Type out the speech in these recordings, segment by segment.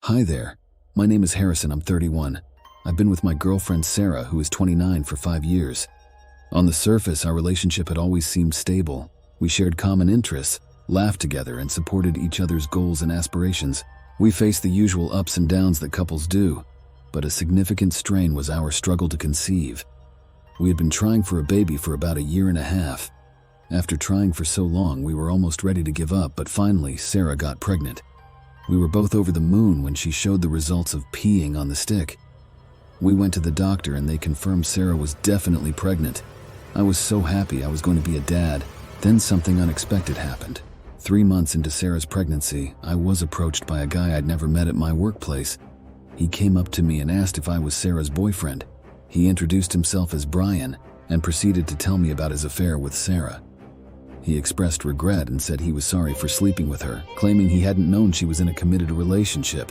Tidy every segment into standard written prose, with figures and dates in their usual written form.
Hi there. My name is Harrison. I'm 31. I've been with my girlfriend Sarah, who is 29, for 5 years. On the surface, our relationship had always seemed stable. We shared common interests, laughed together, and supported each other's goals and aspirations. We faced the usual ups and downs that couples do, but a significant strain was our struggle to conceive. We had been trying for a baby for about 1.5 years. After trying for so long, we were almost ready to give up, but finally, Sarah got pregnant. We were both over the moon when she showed the results of peeing on the stick. We went to the doctor and they confirmed Sarah was definitely pregnant. I was so happy I was going to be a dad. Then something unexpected happened. 3 months into Sarah's pregnancy, I was approached by a guy I'd never met at my workplace. He came up to me and asked if I was Sarah's boyfriend. He introduced himself as Brian and proceeded to tell me about his affair with Sarah. He expressed regret and said he was sorry for sleeping with her, claiming he hadn't known she was in a committed relationship.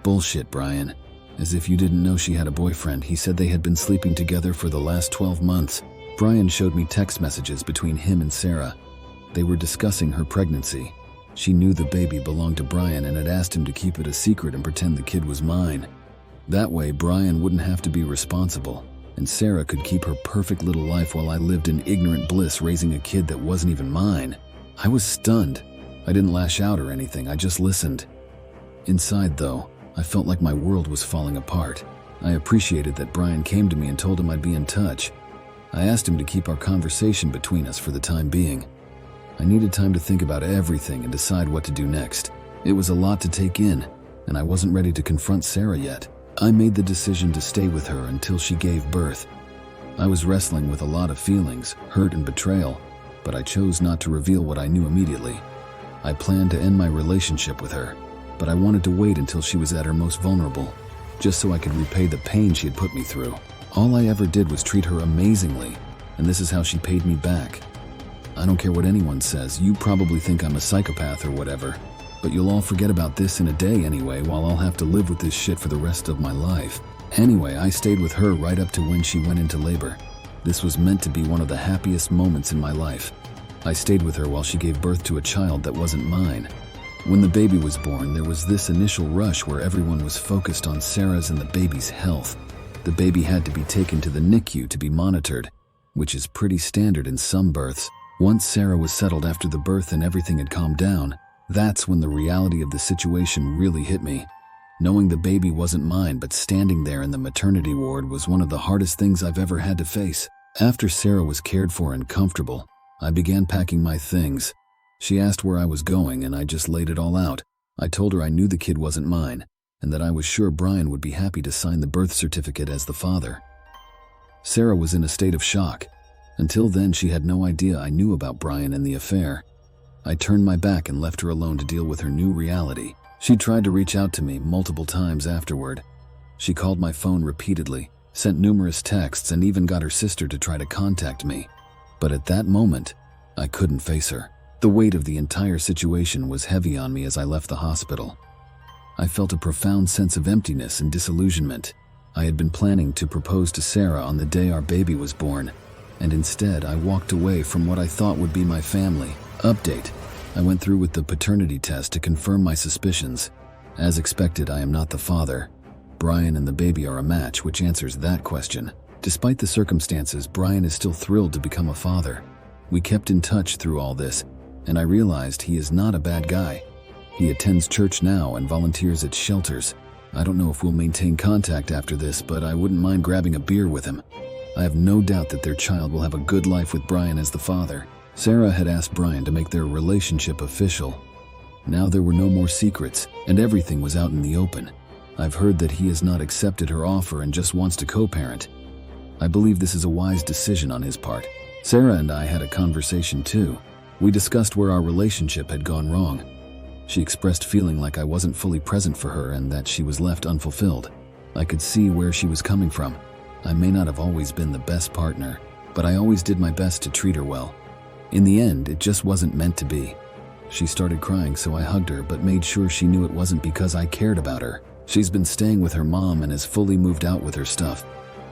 Bullshit, Brian. As if you didn't know she had a boyfriend. He said they had been sleeping together for the last 12 months. Brian showed me text messages between him and Sarah. They were discussing her pregnancy. She knew the baby belonged to Brian and had asked him to keep it a secret and pretend the kid was mine. That way, Brian wouldn't have to be responsible, and Sarah could keep her perfect little life while I lived in ignorant bliss raising a kid that wasn't even mine. I was stunned. I didn't lash out or anything, I just listened. Inside, though, I felt like my world was falling apart. I appreciated that Brian came to me and told him I'd be in touch. I asked him to keep our conversation between us for the time being. I needed time to think about everything and decide what to do next. It was a lot to take in, and I wasn't ready to confront Sarah yet. I made the decision to stay with her until she gave birth. I was wrestling with a lot of feelings, hurt and betrayal, but I chose not to reveal what I knew immediately. I planned to end my relationship with her, but I wanted to wait until she was at her most vulnerable, just so I could repay the pain she had put me through. All I ever did was treat her amazingly, and this is how she paid me back. I don't care what anyone says, you probably think I'm a psychopath or whatever, but you'll all forget about this in a day anyway, while I'll have to live with this shit for the rest of my life. Anyway, I stayed with her right up to when she went into labor. This was meant to be one of the happiest moments in my life. I stayed with her while she gave birth to a child that wasn't mine. When the baby was born, there was this initial rush where everyone was focused on Sarah's and the baby's health. The baby had to be taken to the NICU to be monitored, which is pretty standard in some births. Once Sarah was settled after the birth and everything had calmed down, that's when the reality of the situation really hit me. Knowing the baby wasn't mine, but standing there in the maternity ward was one of the hardest things I've ever had to face. After Sarah was cared for and comfortable, I began packing my things. She asked where I was going, and I just laid it all out. I told her I knew the kid wasn't mine, and that I was sure Brian would be happy to sign the birth certificate as the father. Sarah was in a state of shock. Until then, she had no idea I knew about Brian and the affair. I turned my back and left her alone to deal with her new reality. She tried to reach out to me multiple times afterward. She called my phone repeatedly, sent numerous texts, and even got her sister to try to contact me. But at that moment, I couldn't face her. The weight of the entire situation was heavy on me as I left the hospital. I felt a profound sense of emptiness and disillusionment. I had been planning to propose to Sarah on the day our baby was born, and instead I walked away from what I thought would be my family. Update: I went through with the paternity test to confirm my suspicions. As expected, I am not the father. Brian and the baby are a match, which answers that question. Despite the circumstances, Brian is still thrilled to become a father. We kept in touch through all this, and I realized he is not a bad guy. He attends church now and volunteers at shelters. I don't know if we'll maintain contact after this, but I wouldn't mind grabbing a beer with him. I have no doubt that their child will have a good life with Brian as the father. Sarah had asked Brian to make their relationship official. Now there were no more secrets, and everything was out in the open. I've heard that he has not accepted her offer and just wants to co-parent. I believe this is a wise decision on his part. Sarah and I had a conversation too. We discussed where our relationship had gone wrong. She expressed feeling like I wasn't fully present for her and that she was left unfulfilled. I could see where she was coming from. I may not have always been the best partner, but I always did my best to treat her well. In the end, it just wasn't meant to be. She started crying, so I hugged her, but made sure she knew it wasn't because I cared about her. She's been staying with her mom and has fully moved out with her stuff.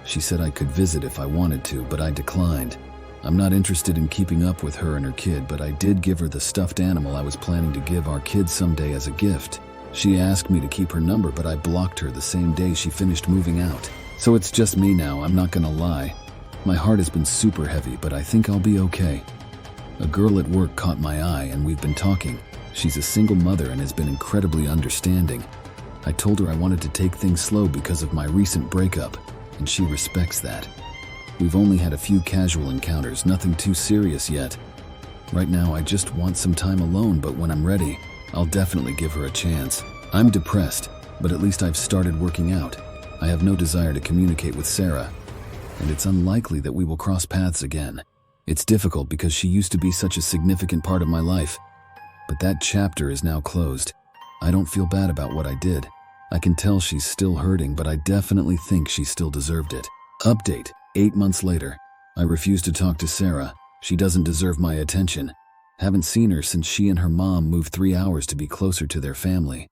She said I could visit if I wanted to, but I declined. I'm not interested in keeping up with her and her kid, but I did give her the stuffed animal I was planning to give our kids someday as a gift. She asked me to keep her number, but I blocked her the same day she finished moving out. So it's just me now, I'm not gonna lie. My heart has been super heavy, but I think I'll be okay. A girl at work caught my eye and we've been talking. She's a single mother and has been incredibly understanding. I told her I wanted to take things slow because of my recent breakup, and she respects that. We've only had a few casual encounters, nothing too serious yet. Right now I just want some time alone, but when I'm ready, I'll definitely give her a chance. I'm depressed, but at least I've started working out. I have no desire to communicate with Sarah, and it's unlikely that we will cross paths again. It's difficult because she used to be such a significant part of my life, but that chapter is now closed. I don't feel bad about what I did. I can tell she's still hurting, but I definitely think she still deserved it. Update: 8 months later. I refuse to talk to Sarah. She doesn't deserve my attention. Haven't seen her since she and her mom moved 3 hours to be closer to their family.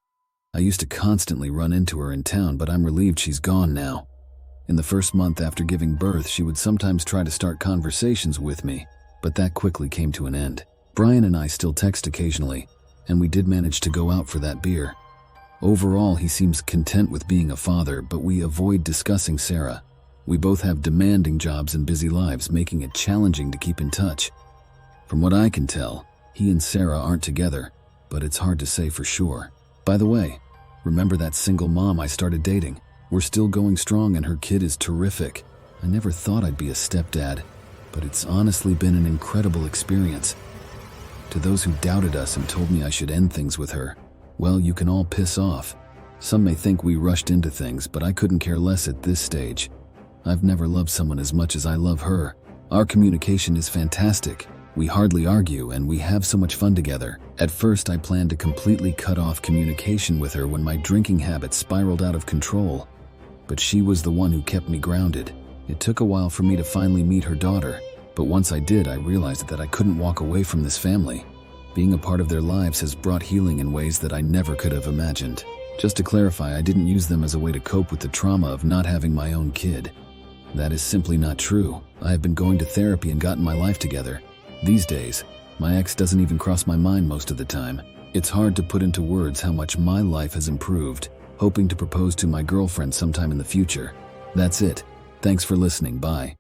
I used to constantly run into her in town, but I'm relieved she's gone now. In the first month after giving birth, she would sometimes try to start conversations with me, but that quickly came to an end. Brian and I still text occasionally, and we did manage to go out for that beer. Overall, he seems content with being a father, but we avoid discussing Sarah. We both have demanding jobs and busy lives, making it challenging to keep in touch. From what I can tell, he and Sarah aren't together, but it's hard to say for sure. By the way, remember that single mom I started dating? We're still going strong and her kid is terrific. I never thought I'd be a stepdad, but it's honestly been an incredible experience. To those who doubted us and told me I should end things with her, well, you can all piss off. Some may think we rushed into things, but I couldn't care less at this stage. I've never loved someone as much as I love her. Our communication is fantastic. We hardly argue and we have so much fun together. At first, I planned to completely cut off communication with her when my drinking habit spiraled out of control. But she was the one who kept me grounded. It took a while for me to finally meet her daughter, but once I did, I realized that I couldn't walk away from this family. Being a part of their lives has brought healing in ways that I never could have imagined. Just to clarify, I didn't use them as a way to cope with the trauma of not having my own kid. That is simply not true. I have been going to therapy and gotten my life together. These days, my ex doesn't even cross my mind most of the time. It's hard to put into words how much my life has improved. Hoping to propose to my girlfriend sometime in the future. That's it. Thanks for listening. Bye.